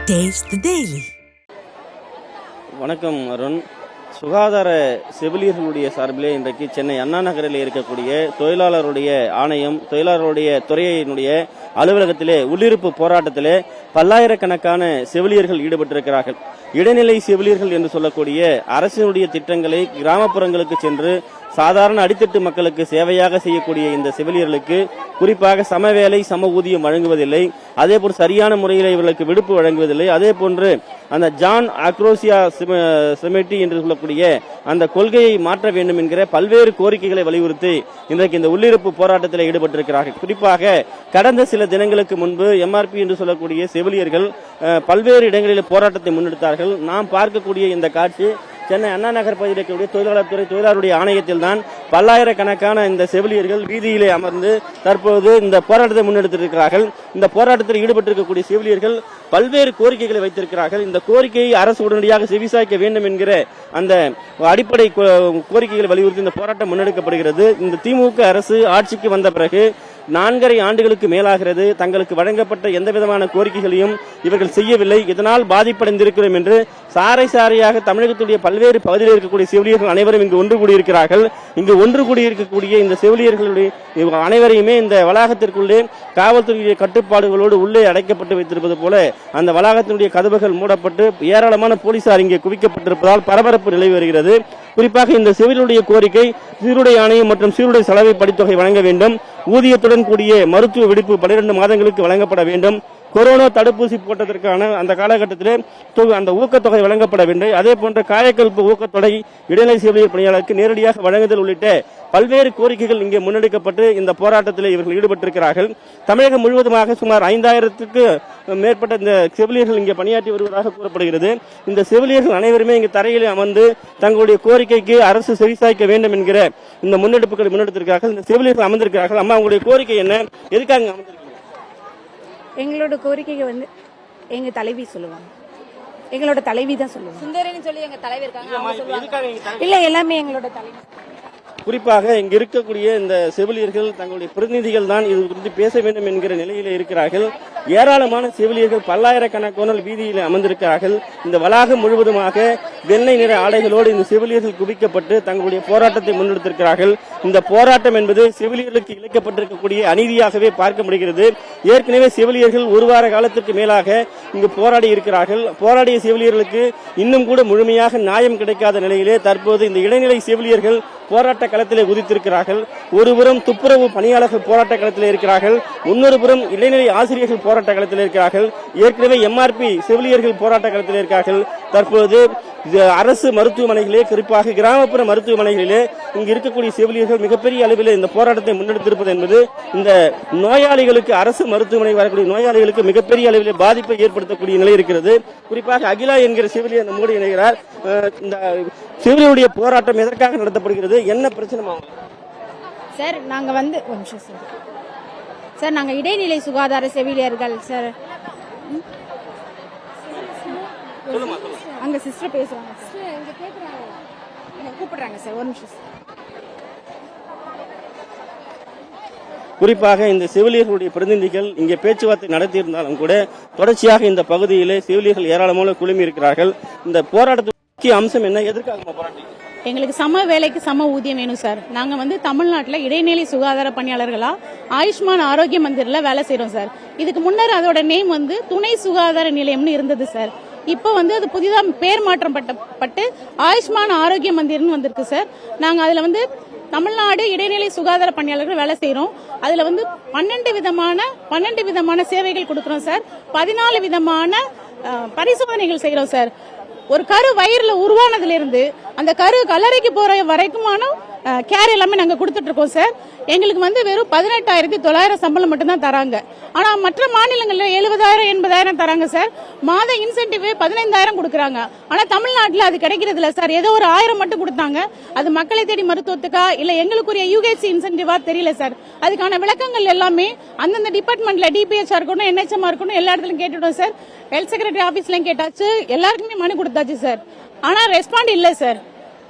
Taste the Daily. வணக்கம் அருண். சுகாதார செவிலியர்களுடைய சார்பிலே இன்றைக்கு சென்னை அண்ணா நகரில் இருக்கக்கூடிய தொழிலாளருடைய ஆணையம், தொழிலாளருடைய துறையினுடைய அலுவலகத்திலே உள்ளிருப்பு போராட்டத்திலே பல்லாயிரக்கணக்கான செவிலியர்கள் ஈடுபட்டிருக்கிறார்கள். இடைநிலை செவிலியர்கள் என்று சொல்லக்கூடிய அரசினுடைய திட்டங்களை கிராமப்புறங்களுக்கு சென்று சாதாரண அடித்தட்டு மக்களுக்கு சேவையாக செய்யக்கூடிய இந்த செவிலியர்களுக்கு குறிப்பாக சம வேலை சம ஊதியம் வழங்குவதில்லை. அதே போல் சரியான முறையில் இவர்களுக்கு விடுப்பு வழங்குவதில்லை. அதே போன்று அந்த ஜான் அக்ரோசியா செமெட்டி என்று சொல்லக்கூடிய அந்த கொள்கையை மாற்ற வேண்டும் என்கிற பல்வேறு கோரிக்கைகளை வலியுறுத்தி இன்றைக்கு இந்த உள்ளிருப்பு போராட்டத்தில் ஈடுபட்டிருக்கிறார்கள். குறிப்பாக கடந்த சில தினங்களுக்கு முன்பு எம்ஆர்பி என்று சொல்லக்கூடிய செவிலியர்கள் பல்வேறு இடங்களில் போராட்டத்தை முன்னெடுத்தார்கள். நாம் பார்க்கக்கூடிய இந்த காட்சி சென்னை அண்ணா நகர் பகுதியில் இருக்கக்கூடிய தொழிலாளர் துறை தொழிலாளருடைய ஆணையத்தில் தான் பல்லாயிரக்கணக்கான இந்த செவிலியர்கள் வீதியிலே அமர்ந்து தற்போது இந்த போராட்டத்தை முன்னெடுத்திருக்கிறார்கள். இந்த போராட்டத்தில் ஈடுபட்டிருக்கக்கூடிய செவிலியர்கள் பல்வேறு கோரிக்கைகளை வைத்திருக்கிறார்கள். இந்த கோரிக்கையை அரசு உடனடியாக செவிசாய்க்க வேண்டும் என்கிற அந்த அடிப்படை கோரிக்கைகளை வலியுறுத்தி இந்த போராட்டம் முன்னெடுக்கப்படுகிறது. இந்த திமுக அரசு ஆட்சிக்கு வந்த பிறகு 4.5 ஆண்டுகளுக்கு மேலாகிறது. தங்களுக்கு வழங்கப்பட்ட எந்த விதமான கோரிக்கைகளையும் இவர்கள் செய்யவில்லை. இதனால் பாதிப்படைந்திருக்கிறோம் என்று சாரை சாரையாக தமிழகத்துடைய பல்வேறு பகுதியில் இருக்கக்கூடிய செவிலியர்கள் அனைவரும் இங்கு ஒன்று கூடியிருக்கிறார்கள். இங்கு ஒன்று கூடியிருக்கக்கூடிய இந்த செவிலியர்களுடைய அனைவரையுமே இந்த வளாகத்திற்குள்ளே காவல்துறையுடைய கட்டுப்பாடுகளோடு உள்ளே அடைக்கப்பட்டு வைத்திருப்பது போல அந்த வளாகத்தினுடைய கதவுகள் மூடப்பட்டு ஏராளமான போலீசார் இங்கே குவிக்கப்பட்டிருப்பதால் பரபரப்பு நிலவி வருகிறது. குறிப்பாக இந்த செவிலியருடைய கோரிக்கை சீருடை ஆணையம் மற்றும் சீருடை செலவை படித்தொகை வழங்க வேண்டும். ஊதியத்துடன் கூடிய மருத்துவ விடுப்பு 12 மாதங்களுக்கு வழங்கப்பட வேண்டும். கொரோனா தடுப்பூசி போட்டதற்கான அந்த காலகட்டத்தில் அந்த ஊக்கத்தொகை வழங்கப்பட வேண்டும். அதே போன்ற காயக்கல்பு ஊக்கத்தொகை இடைநிலை செவிலியர் பணியாளருக்கு நேரடியாக வழங்குதல் உள்ளிட்ட பல்வேறு கோரிக்கைகள் இங்கே முன்னெடுக்கப்பட்டு இந்த போராட்டத்தில் இவர்கள் ஈடுபட்டிருக்கிறார்கள். தமிழகம் முழுவதுமாக சுமார் 5000க்கு மேற்பட்ட இந்த செவிலியர்கள் இங்கே பணியாற்றி வருவதாக கூறப்படுகிறது. இந்த செவிலியர்கள் அனைவருமே இங்கு தரையில் அமர்ந்து தங்களுடைய கோரிக்கைக்கு அரசு செவிசாய்க்க வேண்டும் என்கிற இந்த முன்னெடுப்புகளை முன்னெடுத்திருக்கிறார்கள். இந்த செவிலியர்கள் அமர்ந்திருக்கிறார்கள். அம்மா, உங்களுடைய கோரிக்கை என்ன? எதுக்காக அமர்ந்திருக்கீங்க? எங்களோட கோரிக்கையை எங்க தலைவி சொல்லுவாங்க. எங்களோட தலைவி தான் சொல்லுவாங்க. சுந்தரின்னு சொல்லி எங்க தலைவர் இருக்காங்க. இல்ல, எல்லாமே எங்களோட தலைவி. குறிப்பாக இங்கு இருக்கக்கூடிய இந்த செவிலியர்கள் தங்களுடைய பிரதிநிதிகள் தான் இது குறித்து பேச வேண்டும் என்கிற நிலையில இருக்கிறார்கள். ஏராளமான செவிலியர்கள் பல்லாயிரக்கணக்கானோர் வீதியில் அமர்ந்திருக்கிறார்கள். இந்த வளாகம் முழுவதுமாக வெள்ளை நிற ஆடைகளோடு இந்த செவிலியர்கள் குவிக்கப்பட்டு தங்களுடைய போராட்டத்தை முன்னெடுத்திருக்கிறார்கள். இந்த போராட்டம் என்பது செவிலியர்களுக்கு இழைக்கப்பட்டிருக்கக்கூடிய அநீதியாகவே பார்க்க முடிகிறது. ஏற்கனவே செவிலியர்கள் ஒரு வார காலத்திற்கு மேலாக இங்கு போராடி இருக்கிறார்கள். போராடிய செவிலியர்களுக்கு இன்னும் கூட முழுமையாக நியாயம் கிடைக்காத நிலையிலே தற்போது இந்த இடைநிலை செவிலியர்கள் போராட்ட களத்திலே குதித்திருக்கிறார்கள். ஒருபுறம் துப்புரவு பணியாளர்கள் போராட்ட களத்தில் இருக்கிறார்கள், இன்னொரு புறம் இடைநிலை ஆசிரியர்கள் போராட்ட களத்தில் இருக்கிறார்கள். ஏற்கனவே எம்ஆர்பி செவிலியர்கள் போராட்ட களத்தில் இருக்கிறார்கள். தற்போது அரசு மருத்துவமனைகளிலே, குறிப்பாக கிராமப்புற மருத்துவமனைகளிலே இங்கு இருக்கக்கூடிய செவிலியர்கள் மிகப்பெரிய அளவில் இந்த போராட்டத்தை முன்னெடுத்திருப்பது என்பது இந்த நோயாளிகளுக்கு, அரசு மருத்துவமனை வரக்கூடிய நோயாளிகளுக்கு மிகப்பெரிய அளவில் பாதிப்பை ஏற்படுத்தக்கூடிய நிலை இருக்கிறது. குறிப்பாக அகிலா என்கிற செவிலியர் நம்மோடு இணைகிறார். இந்த செவிலியருடைய போராட்டம் எதற்காக நடத்தப்படுகிறது? என்ன பிரச்சனை சார்? நாங்க ஒரு நிமிஷம் சார், நாங்க இடைநிலை சுகாதார செவிலியர்கள் சார். அங்க சிஸ்டர் பேசுறாங்க, கூப்பிடுறாங்க சார். ஒரு நிமிஷம் சார். குறிப்பாக இந்த செவிலியர்களுடைய பிரதிநிதிகள் இங்கே பேச்சுவார்த்தை நடத்தியிருந்தாலும் கூட தொடர்ச்சியாக இந்த பகுதியிலே செவிலியர்கள் ஏராளமான குழுமி இருக்கிறார்கள். இந்த போராட்டத்தின் முக்கிய அம்சம் என்ன? எதற்காக போராட்டம்? எங்களுக்கு சம வேலைக்கு சம ஊதியம் வேணும் சார். நாங்க தமிழ்நாட்டில் இடைநிலை சுகாதார பணியாளர்களா ஆயுஷ்மான் ஆரோக்கிய மந்திரில் வேலை செய்யறோம் சார். இதுக்கு முன்னர் அதோட நேம் துணை சுகாதார நிலையம்னு இருந்தது சார். இப்போ அது புதிதாக பேர் மாற்றம் பட்டு ஆயுஷ்மான் ஆரோக்கிய மந்திர்னு வந்திருக்கு சார். நாங்க அதுல தமிழ்நாடு இடைநிலை சுகாதார பணியாளர்கள் வேலை செய்யறோம். அதுல 12 விதமான சேவைகள் கொடுக்கறோம் சார். 14 விதமான பரிசோதனைகள் செய்யறோம் சார். ஒரு கரு வயிறுல உருவானதுல இருந்து அந்த கரு கல்லறைக்கு போற வரைக்குமான கேர் எல்லாமே நாங்க கொடுத்துட்டு இருக்கோம் சார். எங்களுக்கு வெறும் 18,900 சம்பளம் மட்டும் தான் தராங்க. ஆனா மற்ற மாநிலங்கள்ல 70,000 80,000 தராங்க சார். மாத இன்சென்டிவ் 15,000 கொடுக்கறாங்க. ஆனா தமிழ்நாட்டுல அது கிடைக்கிறது இல்ல சார். ஏதோ ஒரு 1000 மட்டும் கொடுத்தாங்க. அது மக்களை தேடி மருத்துவத்துக்கா இல்ல எங்களுக்குரிய யூகேசி இன்சென்டிவா தெரியல சார். அதுக்கான விளக்கங்கள் எல்லாமே அந்தந்த டிபார்ட்மெண்ட்ல டிபிஎச்ஆ இருக்கணும், என்ஹெச்எம் இருக்கணும், எல்லா இடத்துலயும் கேட்டுட்டோம் சார். ஹெல்த் செக்ரட்டரி ஆபீஸ்லயும் கேட்டாச்சு, எல்லாருக்குமே மனு கொடுத்தாச்சு சார். ஆனா ரெஸ்பாண்ட் இல்ல சார்.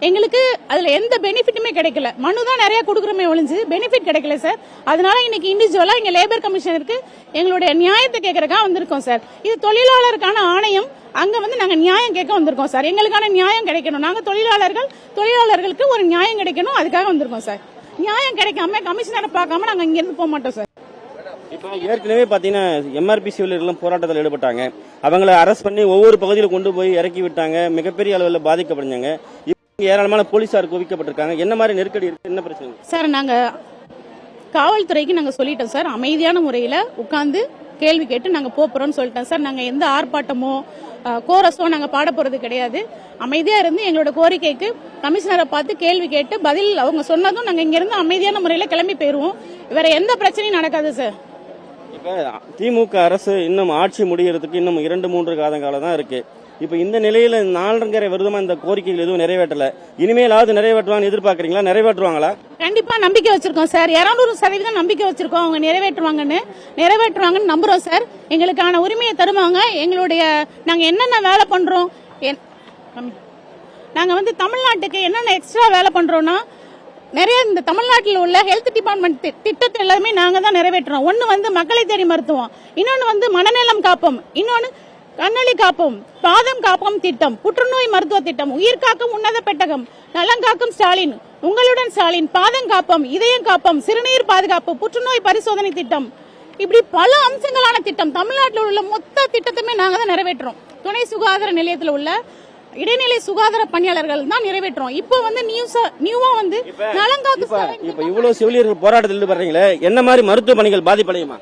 எங்களுக்கு அதுல எந்த பெனிஃபிட்டுமே கிடைக்கல. மனு தான் நிறைய கொடுக்குறோமே ஒழிஞ்சு பெனிஃபிட் கிடைக்கல சார். அதனால இன்னைக்கு இண்டிவிஜுவலா இங்க லேபர் கமிஷனருக்கு எங்களுடைய நியாயத்தை கேட்கறதுக்காக வந்திருக்கோம் சார். இது தொழிலாளருக்கான ஆணையம், அங்க வந்து நாங்க நியாயம் கேட்க வந்திருக்கோம் சார். எங்களுக்கான நியாயம் கிடைக்கணும். நாங்க தொழிலாளர்களுக்கு ஒரு நியாயம் கிடைக்கணும், அதுக்காக வந்திருக்கோம் சார். நியாயம் கிடைக்காம கமிஷனரை பார்க்காம நாங்க இங்க இருந்து போக மாட்டோம் சார். இப்போ ஏற்கனவே பாத்தீங்கன்னா எம்ஆர்பி செவிலியர்களும் போராட்டத்தில் ஈடுபட்டாங்க. அவங்களை அரெஸ்ட் பண்ணி ஒவ்வொரு பகுதியில் கொண்டு போய் இறக்கி விட்டாங்க. மிகப்பெரிய அளவில் பாதிக்கப்படுறாங்க. ஏராளமான போலீசார் குவிக்கப்பட்டிருக்காங்க. என்ன மாதிரி நெருக்கடி இருக்கு, என்ன பிரச்சனை சார்? நாங்க காவல்துறைக்கு நாங்க சொல்லிட்டோம் சார். அமைதியான முறையில உட்கார்ந்து கேள்வி கேட்டு நாங்க போறோம்னு சொல்லிட்டோம் சார். நாங்க எந்த ஆர்ப்பாட்டமோ கோரஸோ நாங்க பாட போறது கிடையாது. அமைதியா இருந்து எங்களோட கோரிக்கைக்கு கமிஷனரை பார்த்து கேள்வி கேட்டு பதில் அவங்க சொன்னதும் நாங்க இங்க இருந்து அமைதியான முறையில கிளம்பி போயிருவோம். வேற எந்த பிரச்சனையும் நடக்காது சார். இப்ப திமுக அரசு இன்னும் ஆட்சி முடியறதுக்கு இன்னும் 2-3 காலம் தான் இருக்கு. இப்ப இந்த நிலையில 4.5 வருடமா இந்த கோரிக்கைகள் எதுவும் நிறைவேற்றல. இனிமேலாவது நிறைவேற்றுவாங்க எதிர்பார்க்கறீங்களா? நிறைவேற்றுவாங்களா? கண்டிப்பா நம்பிக்கை வச்சிருக்கோம் சார். 200% நம்பிக்கை வச்சிருக்கோம். அவங்க நிறைவேற்றுவாங்கன்னு நம்புறோம் சார். எங்களுக்கான உரிமையை தருவாங்க. நாங்க என்னென்ன வேலை பண்றோம், நாங்க வந்து தமிழ்நாட்டுக்கு என்னென்ன எக்ஸ்ட்ரா வேலை பண்றோம்னா, நிறைய இந்த தமிழ்நாட்டில் உள்ள ஹெல்த் டிபார்ட்மெண்ட் திட்டத்தை எல்லாமே நாங்க தான் நிறைவேற்றுறோம். ஒன்னு வந்து மக்களை தேடி மருத்துவம், இன்னொன்னு வந்து மனநலம் காப்போம், இன்னொன்னு கண்ணொளி காப்போம், பாதம் காப்போம் திட்டம், புற்றுநோய் மருத்துவ திட்டம், உயிர் காக்கும் உன்னத பெட்டகம், நலங்காக்கும் ஸ்டாலின், உங்களுடன் ஸ்டாலின், பாதம் காப்போம், இதயம் காப்போம், சிறுநீர் பாதுகாப்பு, புற்றுநோய் பரிசோதனை திட்டம், இப்படி பல அம்சங்களான திட்டம் தமிழ்நாட்டில் உள்ள மொத்த திட்டத்தையுமே நாங்க தான் நிறைவேற்றுறோம். துணை சுகாதார நிலையத்தில் உள்ள இடைநிலை சுகாதார பணியாளர்கள் தான் நிறைவேற்றுறோம். இப்போ வந்து நியூவா வந்து இப்ப இவ்வளவு செவிலியர்கள் போராட்டத்தில் ஈடுபடுறீங்களே, என்ன மாதிரி மருத்துவ பணிகள் பாதிப்படையுமா?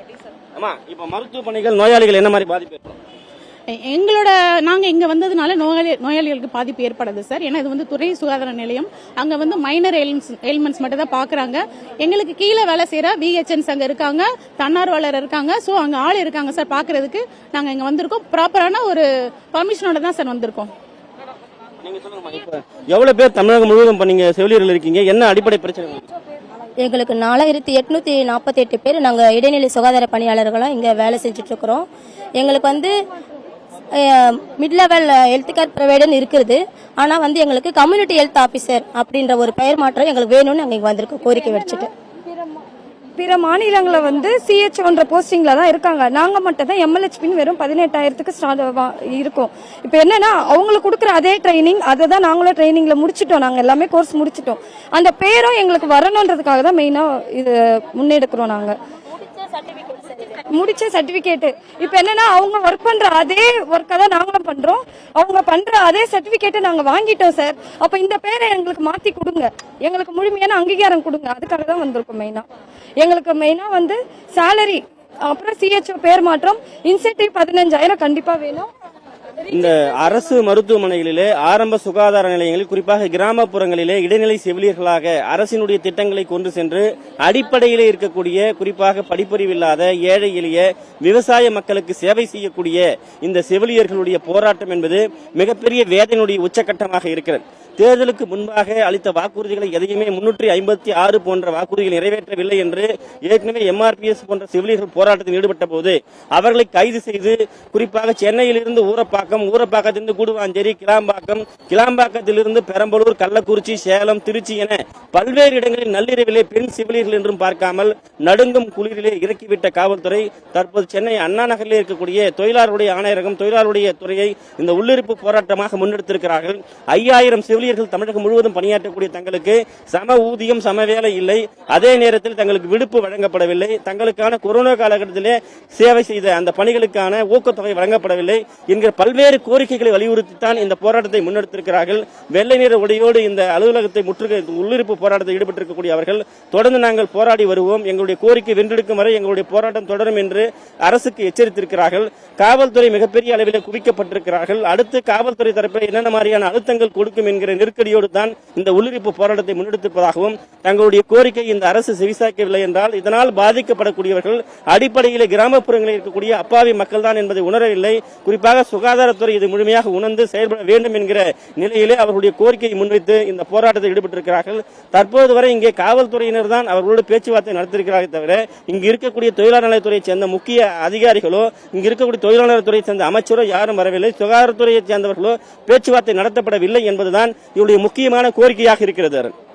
ஆமா, இப்ப மருத்துவ பணிகள் நோயாளிகள் என்ன மாதிரி பாதிப்பு? நாங்க இங்க வந்ததுனால நோயாளிகளுக்கு பாதிப்பு ஏற்படாது சார். ஏன்னா இது வந்து துணை சுகாதார நிலையம். அங்க வந்து மைனர் எலிமெண்ட்ஸ் மட்டும் தான் பாக்குறாங்க. எங்களுக்கு கீழே வேலை செய்யற VHNs அங்க இருக்காங்க, தன்னார்வலர் இருக்காங்க. சோ அங்க ஆள் இருக்காங்க சார் பாக்குறதுக்கு. நாங்க இங்க வந்திருக்கோம். ப்ராப்பரான ஒரு பர்மிஷனோட தான் சார் வந்திருக்கோம். எவ்வளவு பேர் தமிழகம் முழுவதும் நீங்க செவிலியர்கள் இருக்கீங்க? என்ன அடிப்படை பிரச்சனை? எங்களுக்கு 4848 பேர் நாங்க இடைநிலை சுகாதார பணியாளர்களா இங்க வேலை செஞ்சுட்டு இருக்கிறோம். எங்களுக்கு வந்து மிட் லெவல் ஹெல்த் கேர் ப்ரொவைடர்னு இருக்குது. ஆனா வந்து எங்களுக்கு கம்யூனிட்டி ஹெல்த் ஆபீசர் அப்படின்ற ஒரு பெயர் மாற்றம் எங்களுக்கு வேணும்னு நாங்க இங்க வந்திருக்கோம் கோரிக்கை வச்சுட்டு. பிற மாநிலங்களை வந்து CHOன்ற போஸ்டிங்ல தான் இருக்காங்க. நாங்க மட்டும் தான் MLHPன்னு வெறும் 18,000க்கு இருக்கும். இப்ப என்னன்னா அவங்களுக்கு கொடுக்குற அதே ட்ரைனிங் அதை தான் நாங்களும் ட்ரைனிங்ல முடிச்சிட்டோம். நாங்க எல்லாமே கோர்ஸ் முடிச்சிட்டோம். அந்த பேரும் எங்களுக்கு வரணுன்றதுக்காக தான் மெயினா இது முன்னெடுக்கிறோம். நாங்க முடிச்ச சர்டிபிகேட் இப்ப என்னன்னா அவங்க ஒர்க் பண்ற அதே ஒர்க்கை தான் நாங்களும் பண்றோம். அவங்க பண்ற அதே சர்டிபிகேட்டை நாங்க வாங்கிட்டோம் சார். அப்ப இந்த பேரை எங்களுக்கு மாத்தி கொடுங்க, எங்களுக்கு முழுமையான அங்கீகாரம் கொடுங்க. அதுக்காக தான் வந்திருக்கோம். எங்களுக்கு மெயினா வந்து சேலரி, அப்புறம் CHO பேர் மாற்றம், இன்சென்டிவ் 15,000 கண்டிப்பா வேணும். இந்த அரசு மருத்துவமனைகளிலே, ஆரம்ப சுகாதார நிலையங்களில், குறிப்பாக கிராமப்புறங்களிலே இடைநிலை செவிலியர்களாக அரசினுடைய திட்டங்களை கொண்டு சென்று அடிப்படையிலே இருக்கக்கூடிய, குறிப்பாக படிப்பறிவில்லாத ஏழை எளிய விவசாய மக்களுக்கு சேவை செய்யக்கூடிய இந்த செவிலியர்களுடைய போராட்டம் என்பது மிகப்பெரிய வேதனையுடைய உச்சகட்டமாக இருக்கிறது. தேர்தலுக்கு முன்பாக அளித்த வாக்குறுதிகளை எதையுமே 356 போன்ற வாக்குறுதிகள் நிறைவேற்றவில்லை என்று ஏற்கனவே MRPS போன்ற செவிலியர்கள் போராட்டத்தில் ஈடுபட்ட போது அவர்களை கைது செய்து, குறிப்பாக சென்னையிலிருந்து ஊரப்பாக்கத்திலிருந்து கூடுவாஞ்சேரி, கிளாம்பாக்கத்திலிருந்து பெரம்பலூர், கள்ளக்குறிச்சி, சேலம், திருச்சி என பல்வேறு இடங்களில் நள்ளிரவிலே பெண் செவிலியர்கள் என்றும் பார்க்காமல் நடுங்கும் குளிரிலே இறக்கிவிட்ட காவல்துறை தற்போது சென்னை அண்ணா நகரில் இருக்கக்கூடிய தொழிலாளருடைய ஆணையரகம், தொழிலாளருடைய துறையை இந்த உள்ளிருப்பு போராட்டமாக முன்னெடுத்திருக்கிறார்கள். 5000 செவிலியர்கள் தமிழகம் முழுவதும் பணியாற்றக்கூடிய தங்களுக்கு சம ஊதியம், சம வேலை இல்லை. அதே நேரத்தில் தங்களுக்கு விடுப்பு வழங்கப்படவில்லை. தங்களுக்கான கொரோனா காலகட்டத்திலே சேவை செய்த அந்த பணிகளுக்கான ஊக்கத்தொகை வழங்கப்படவில்லை என்கிற பல்வேறு கோரிக்கைகளை வலியுறுத்தித்தான் இந்த போராட்டத்தை முன்னெடுத்திருக்கிறார்கள். வெள்ளை நிற உடையோடு இந்த அலுவலகத்தை உள்ளிருப்பு போராட்டத்தில் ஈடுபட்டிருக்கக்கூடிய அவர்கள் தொடர்ந்து நாங்கள் போராடி வருவோம், எங்களுடைய கோரிக்கை வென்றெடுக்கும் வரை எங்களுடைய போராட்டம் தொடரும் என்று அரசுக்கு எச்சரித்திருக்கிறார்கள். காவல்துறை மிகப்பெரிய அளவில் குவிக்கப்பட்டிருக்கிறார்கள். அடுத்து காவல்துறை தரப்பில் என்னென்ன மாதிரியான அழுத்தங்கள் கொடுக்கும் என்கிற நெருக்கடியோடு தான் இந்த உள்ளிருப்பு போராட்டத்தை முன்னெடுத்திருப்பதாகவும், தங்களுடைய கோரிக்கை இந்த அரசு செவிசாய்க்கவில்லை என்றால் இதனால் பாதிக்கப்படக்கூடியவர்கள் அடிப்படையில் கிராமப்புறங்களில் இருக்கக்கூடிய அப்பாவி மக்கள் தான் என்பதை உணரவில்லை. குறிப்பாக சுகாதாரத்துறை இது முழுமையாக உணர்ந்து செயல்பட வேண்டும் என்கிற நிலையிலே அவர்களுடைய கோரிக்கையை முன்வைத்து இந்த போராட்டத்தில் ஈடுபட்டிருக்கிறார்கள். தற்போது வரை இங்கே காவல்துறையினர் தான் அவர்களோடு பேச்சுவார்த்தை நடத்திருக்கிறார்கள் தவிர இங்கு இருக்கக்கூடிய தொழிலாளர் நலத்துறையை சேர்ந்த முக்கிய அதிகாரிகளோ, இங்கு இருக்கக்கூடிய தொழிலாளர் துறையை சேர்ந்த அமைச்சரோ யாரும் வரவில்லை. சுகாதாரத்துறையை சேர்ந்தவர்களோ பேச்சுவார்த்தை நடத்தப்படவில்லை என்பதுதான் இவருடைய முக்கியமான கோரிக்கையாக இருக்கிறது.